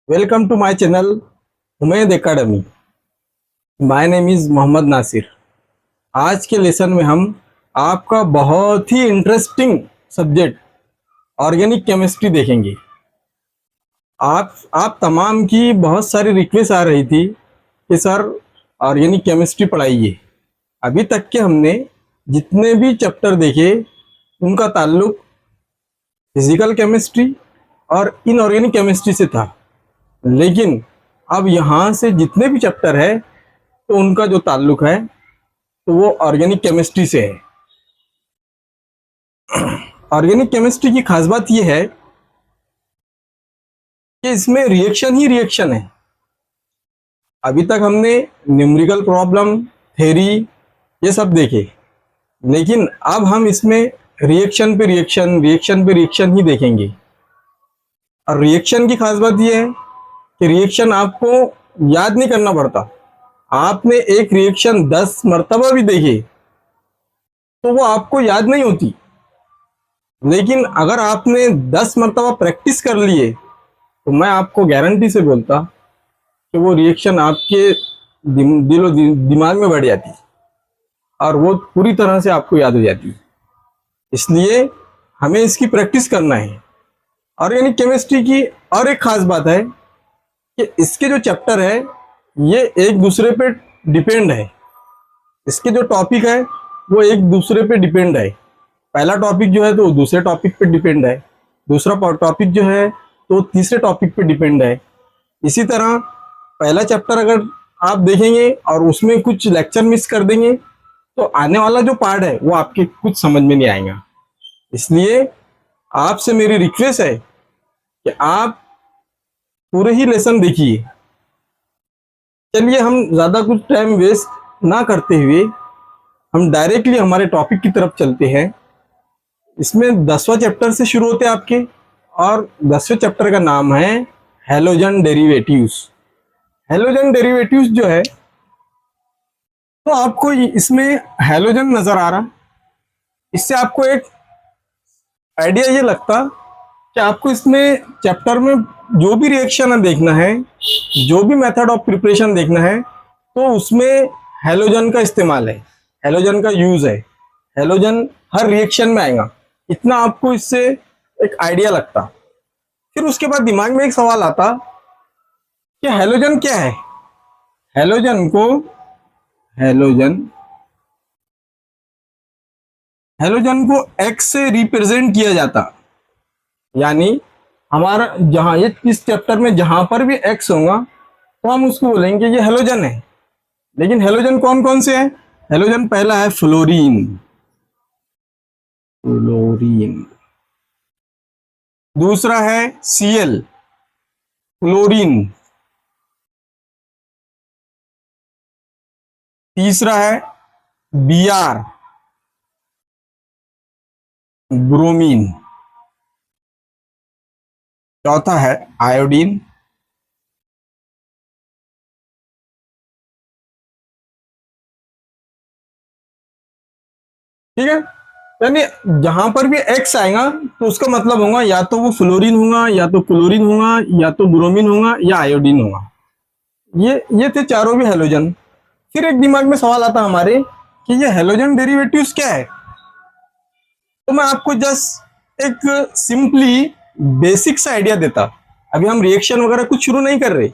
Welcome to my channel Umaid academy. My name is Mohammad Nasir. आज के lesson में हम आपका बहुत ही इंटरेस्टिंग सब्जेक्ट ऑर्गेनिक केमिस्ट्री देखेंगे। आप तमाम की बहुत सारी रिक्वेस्ट आ रही थी कि सर ऑर्गेनिक केमिस्ट्री पढ़ाइए। अभी तक के हमने जितने भी चैप्टर देखे उनका ताल्लुक फिजिकल केमिस्ट्री और इनऑर्गेनिक केमिस्ट्री से था, लेकिन अब यहाँ से जितने भी चैप्टर है तो उनका जो ताल्लुक है तो वो ऑर्गेनिक केमिस्ट्री से है। ऑर्गेनिक केमिस्ट्री की खास बात यह है कि इसमें रिएक्शन ही रिएक्शन है। अभी तक हमने न्यूमेरिकल प्रॉब्लम, थ्योरी ये सब देखे, लेकिन अब हम इसमें रिएक्शन पे रिएक्शन ही देखेंगे। और रिएक्शन की खास बात यह है कि रिएक्शन आपको याद नहीं करना पड़ता। आपने एक रिएक्शन 10 मर्तबा भी देखे तो वो आपको याद नहीं होती, लेकिन अगर आपने 10 मर्तबा प्रैक्टिस कर लिए तो मैं आपको गारंटी से बोलता कि वो रिएक्शन आपके दिमाग में बैठ जाती और वो पूरी तरह से आपको याद हो जाती। इसलिए हमें इसकी प्रैक्टिस करना है। ऑर्गेनिक केमिस्ट्री की और एक खास बात है कि इसके जो चैप्टर है ये एक दूसरे पे डिपेंड है। इसके जो टॉपिक है वो एक दूसरे पे डिपेंड है। पहला टॉपिक जो है तो दूसरे टॉपिक पे डिपेंड है, दूसरा टॉपिक जो है तो तीसरे टॉपिक पे डिपेंड है। इसी तरह पहला चैप्टर अगर आप देखेंगे और उसमें कुछ लेक्चर मिस कर देंगे तो आने वाला जो पार्ट है वो आपके कुछ समझ में नहीं आएगा। इसलिए आपसे मेरी रिक्वेस्ट है कि आप पूरे ही लेसन देखिए। चलिए हम ज़्यादा कुछ टाइम वेस्ट ना करते हुए हम डायरेक्टली हमारे टॉपिक की तरफ चलते हैं। इसमें 10वां चैप्टर से शुरू होते हैं आपके, और 10वें चैप्टर का नाम है हैलोजन डेरिवेटिव्स। हैलोजन डेरिवेटिव्स जो है तो आपको इसमें हैलोजन नजर आ रहा, इससे आपको एक आइडिया ये लगता कि आपको इसमें चैप्टर में जो भी रिएक्शन है देखना है, जो भी मेथड ऑफ प्रिपरेशन देखना है, तो उसमें हैलोजन का इस्तेमाल है, हैलोजन का यूज है। हैलोजन हर रिएक्शन में आएगा, इतना आपको इससे एक आइडिया लगता। फिर उसके बाद दिमाग में एक सवाल आता कि हैलोजन क्या है। हैलोजन को हैलोजन को एक्स से रिप्रेजेंट किया जाता, यानी हमारा जहां ये इस चैप्टर में जहां पर भी एक्स होगा तो हम उसको बोलेंगे ये हैलोजन है। लेकिन हैलोजन कौन कौन से हैं? हैलोजन पहला है फ्लोरीन, दूसरा है Cl, क्लोरीन, तीसरा है Br, ब्रोमीन, चौथा है आयोडीन, ठीक है। यानी जहां पर भी एक्स आएगा तो उसका मतलब होगा या तो वो फ्लोरीन होगा, या तो क्लोरीन होगा, या तो ब्रोमीन होगा, या आयोडीन होगा। ये थे चारों भी हैलोजन। फिर एक दिमाग में सवाल आता हमारे कि ये हैलोजन डेरिवेटिव्स क्या है। तो मैं आपको जस्ट एक सिंपली बेसिक सा आइडिया देता। अभी हम रिएक्शन वगैरह कुछ शुरू नहीं कर रहे,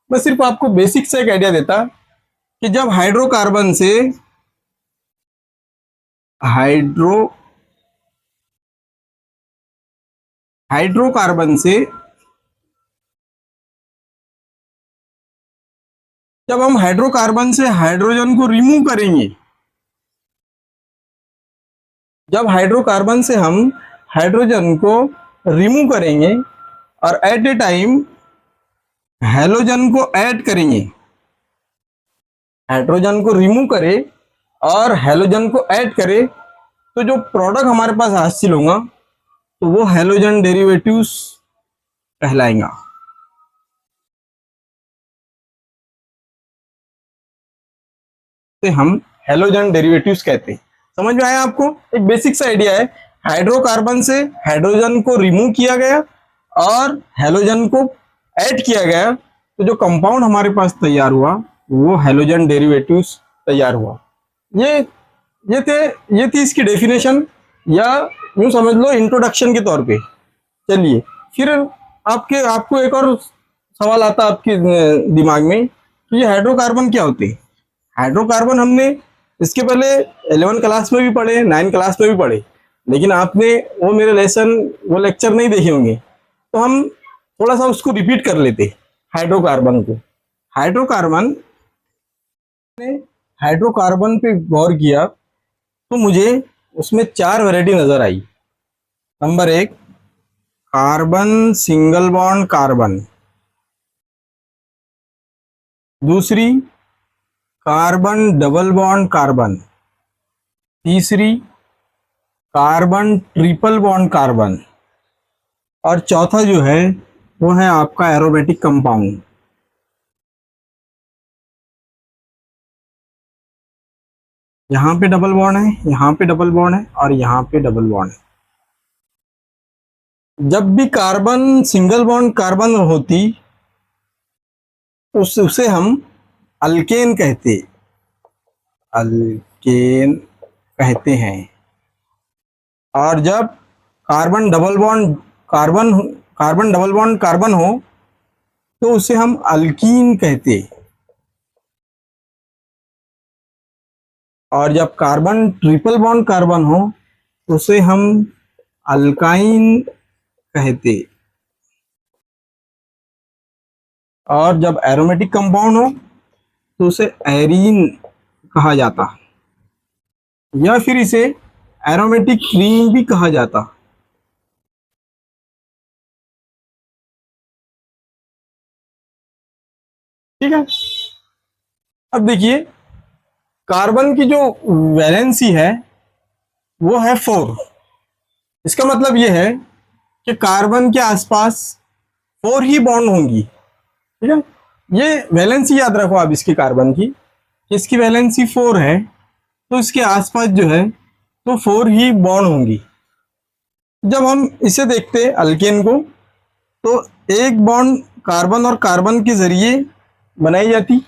मैं सिर्फ आपको बेसिक सा एक आइडिया देता कि जब हाइड्रोकार्बन से जब हम हाइड्रोकार्बन से हाइड्रोजन को रिमूव करेंगे, जब हाइड्रोकार्बन से हम हाइड्रोजन को रिमूव करेंगे और एट ए टाइम हैलोजन को ऐड करेंगे, हाइड्रोजन को रिमूव करे और हैलोजन को ऐड करे, तो जो प्रोडक्ट हमारे पास हासिल होगा तो वो हैलोजन डेरिवेटिव्स कहलाएगा। हम हैलोजन डेरिवेटिव्स कहते हैं। समझ में आया आपको? एक बेसिक सा आइडिया है। हाइड्रोकार्बन से हाइड्रोजन को रिमूव किया गया और हैलोजन को ऐड किया गया तो जो कंपाउंड हमारे पास तैयार हुआ वो हैलोजन डेरिवेटिव्स तैयार हुआ। ये ये थे ये थी इसकी डेफिनेशन, या यूं समझ लो इंट्रोडक्शन के तौर पे। चलिए फिर आपको एक और सवाल आता है आपके दिमाग में कि ये हाइड्रोकार्बन क्या होते हैं। हाइड्रोकार्बन हमने इसके पहले 11 क्लास में भी पढ़े, 9 क्लास में भी पढ़े, लेकिन आपने वो मेरे वो लेक्चर नहीं देखे होंगे, तो हम थोड़ा सा उसको रिपीट कर लेते। हाइड्रोकार्बन को हाइड्रोकार्बन पे गौर किया तो मुझे उसमें 4 वैरायटी नजर आई। Number 1 carbon single bond carbon, दूसरी कार्बन डबल बॉन्ड कार्बन, तीसरी कार्बन ट्रिपल बॉन्ड कार्बन, और चौथा जो है वो है आपका एरोमेटिक कंपाउंड। यहाँ पे डबल बॉन्ड है, यहाँ पे डबल बॉन्ड है, और यहाँ पे डबल बॉन्ड है। जब भी कार्बन सिंगल बॉन्ड कार्बन होती उसे हम अल्केन कहते हैं, और जब कार्बन डबल बॉन्ड कार्बन हो तो उसे हम अल्कीन कहते, और जब कार्बन ट्रिपल बॉन्ड कार्बन हो तो उसे हम अल्काइन कहते, और जब एरोमेटिक कंपाउंड हो तो उसे एरीन कहा जाता, या फिर इसे एरोमेटिक क्रीम भी कहा जाता। ठीक है, अब देखिए कार्बन की जो वैलेंसी है वो है 4। इसका मतलब ये है कि कार्बन के आसपास 4 ही बॉन्ड होंगी। ठीक है, ये वैलेंसी याद रखो आप इसकी कार्बन की, इसकी वैलेंसी 4 है तो इसके आसपास जो है तो 4 ही बॉन्ड होंगी। जब हम इसे देखते अल्केन को तो एक बॉन्ड कार्बन और कार्बन के जरिए बनाई जाती,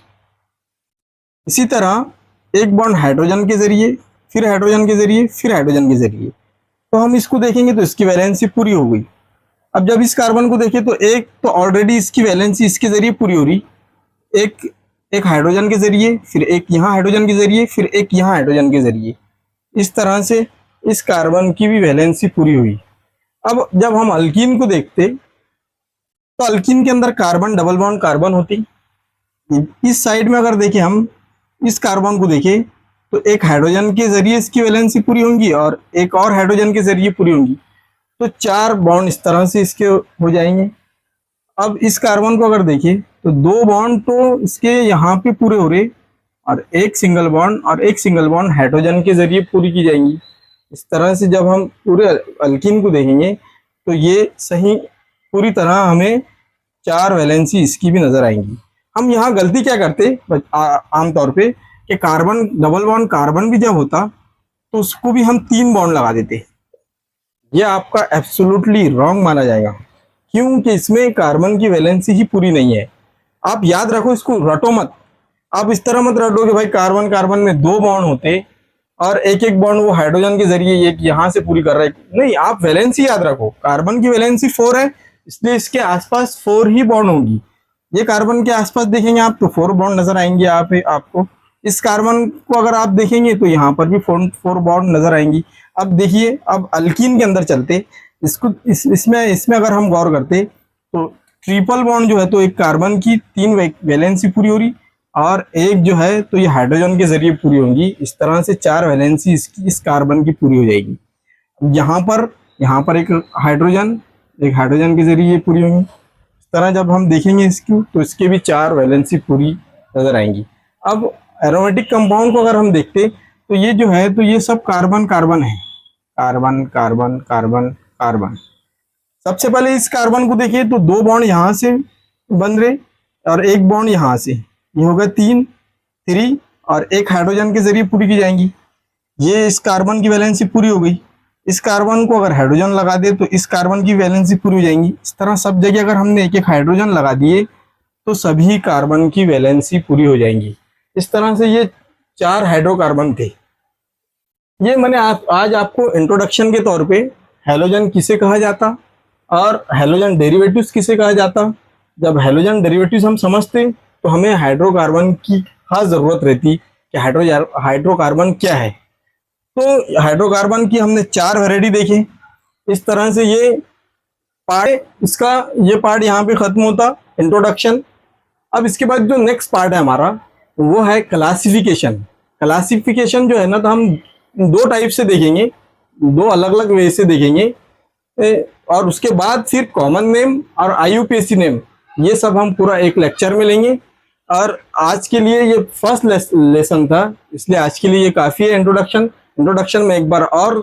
इसी तरह एक बॉन्ड हाइड्रोजन के जरिए, फिर हाइड्रोजन के जरिए, फिर हाइड्रोजन के जरिए। तो हम इसको देखेंगे तो इसकी वैलेंसी पूरी हो गई। अब जब इस कार्बन को देखें तो एक तो ऑलरेडी इसकी वैलेंसी इसके जरिए पूरी हो रही, एक हाइड्रोजन के जरिए, फिर एक यहाँ हाइड्रोजन के जरिए, फिर एक यहाँ हाइड्रोजन के जरिए। इस तरह से इस कार्बन की भी वैलेंसी पूरी हुई। अब जब हम अल्कीन को देखते तो अल्कीन के अंदर कार्बन डबल बॉन्ड कार्बन होती। इस साइड में अगर देखें हम इस कार्बन को देखें तो एक हाइड्रोजन के जरिए इसकी वैलेंसी पूरी होंगी और एक और हाइड्रोजन के जरिए पूरी होंगी, तो 4 बॉन्ड इस तरह से इसके हो जाएंगे। अब इस कार्बन को अगर देखें तो 2 बॉन्ड तो इसके यहाँ पे पूरे हो रहे, और एक सिंगल बॉन्ड हाइड्रोजन के जरिए पूरी की जाएंगी। इस तरह से जब हम पूरे अल्कीन को देखेंगे तो ये सही पूरी तरह हमें 4 वैलेंसी इसकी भी नजर आएंगी। हम यहाँ गलती क्या करते आमतौर पे कि कार्बन डबल बॉन्ड कार्बन भी जब होता तो उसको भी हम 3 बॉन्ड लगा देते। ये आपका एब्सोल्युटली रॉन्ग माना जाएगा, क्योंकि इसमें कार्बन की वैलेंसी ही पूरी नहीं है। आप याद रखो, इसको रटो मत। आप इस तरह मत रटो कि भाई कार्बन कार्बन में 2 बॉन्ड होते और एक बॉन्ड वो हाइड्रोजन के जरिए एक यहाँ से पूरी कर रहा है। नहीं, आप वैलेंसी याद रखो, कार्बन की वैलेंसी 4 है, इसलिए इसके आसपास 4 ही बॉन्ड होंगी। ये कार्बन के आसपास देखेंगे आप तो 4 बॉन्ड नजर आएंगे आपको। इस कार्बन को अगर आप देखेंगे तो यहाँ पर भी 4 बॉन्ड नजर आएंगी। अब देखिए, अब अल्कीन के अंदर चलते, इसमें अगर हम गौर करते तो ट्रिपल बॉन्ड जो है तो एक कार्बन की 3 वैलेंसी पूरी हो रही, और एक जो है तो ये हाइड्रोजन के जरिए पूरी होंगी। इस तरह से 4 वैलेंसी इस कार्बन की पूरी हो जाएगी। यहाँ पर एक हाइड्रोजन के जरिए पूरी होंगी। इस तरह जब हम देखेंगे इसकी तो इसके भी 4 वैलेंसी पूरी नजर आएंगी। अब एरोमेटिक कंपाउंड को अगर हम देखते तो ये जो है तो ये सब कार्बन कार्बन है, कार्बन कार्बन कार्बन कार्बन। सबसे पहले इस कार्बन को देखिए तो 2 बॉन्ड यहाँ से बन रहे और एक बॉन्ड यहाँ से, ये होगा 3 और एक हाइड्रोजन के जरिए पूरी की जाएंगी। ये इस कार्बन की वैलेंसी पूरी हो गई। इस कार्बन को अगर हाइड्रोजन लगा दे तो इस कार्बन की वैलेंसी पूरी हो जाएंगी। इस तरह सब जगह अगर हमने एक एक हाइड्रोजन लगा दिए तो सभी कार्बन की वैलेंसी पूरी हो जाएंगी। इस तरह से ये 4 हाइड्रोकार्बन थे। ये मैंने आज आपको इंट्रोडक्शन के तौर पे हैलोजन किसे कहा जाता और हैलोजन डेरिवेटिव्स किसे कहा जाता। जब हैलोजन डेरिवेटिव्स हम समझते तो हमें हाइड्रोकार्बन की खास जरूरत रहती कि हाइड्रोकार्बन क्या है। तो हाइड्रोकार्बन की हमने 4 वैरायटी देखे। इस तरह से ये पार्ट, इसका ये पार्ट यहाँ पे खत्म होता, इंट्रोडक्शन। अब इसके बाद जो नेक्स्ट पार्ट है हमारा वो है क्लासिफिकेशन। क्लासिफिकेशन जो है ना, तो हम 2 टाइप से देखेंगे, 2 अलग अलग वे से देखेंगे। और उसके बाद फिर कॉमन नेम और IUPAC नेम, ये सब हम पूरा एक लेक्चर में लेंगे। और आज के लिए ये फर्स्ट लेसन था, इसलिए आज के लिए ये काफ़ी है इंट्रोडक्शन में एक बार और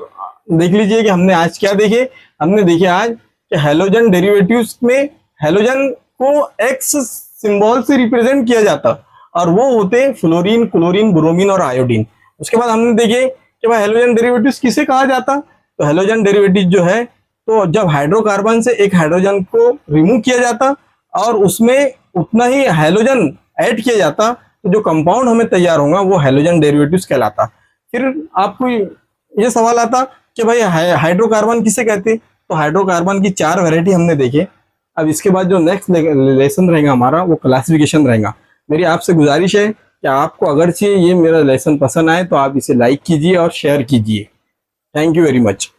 देख लीजिए कि हमने आज क्या देखे। हमने देखे आज कि हैलोजन डेरिवेटिव्स में हैलोजन को X सिंबल से रिप्रेजेंट किया जाता और वो होते फ्लोरीन, क्लोरीन, ब्रोमीन और आयोडीन। उसके बाद हमने देखे कि भाई हैलोजन डेरिवेटिव्स किसे कहा जाता। तो हैलोजन डेरिवेटिव जो है, तो जब हाइड्रोकार्बन से एक हाइड्रोजन को रिमूव किया जाता और उसमें उतना ही हैलोजन ऐड किया जाता तो जो कंपाउंड हमें तैयार होगा वो हैलोजन डेरिवेटिव्स कहलाता। फिर आपको ये सवाल आता कि भाई हाइड्रोकार्बन किसे कहते। तो हाइड्रोकार्बन की 4 वैरायटी हमने देखे। अब इसके बाद जो नेक्स्ट लेसन रहेगा हमारा वो क्लासिफिकेशन रहेगा। मेरी आपसे गुजारिश है कि आपको अगर से ये मेरा लेसन पसंद आए तो आप इसे लाइक कीजिए और शेयर कीजिए। Thank you very much.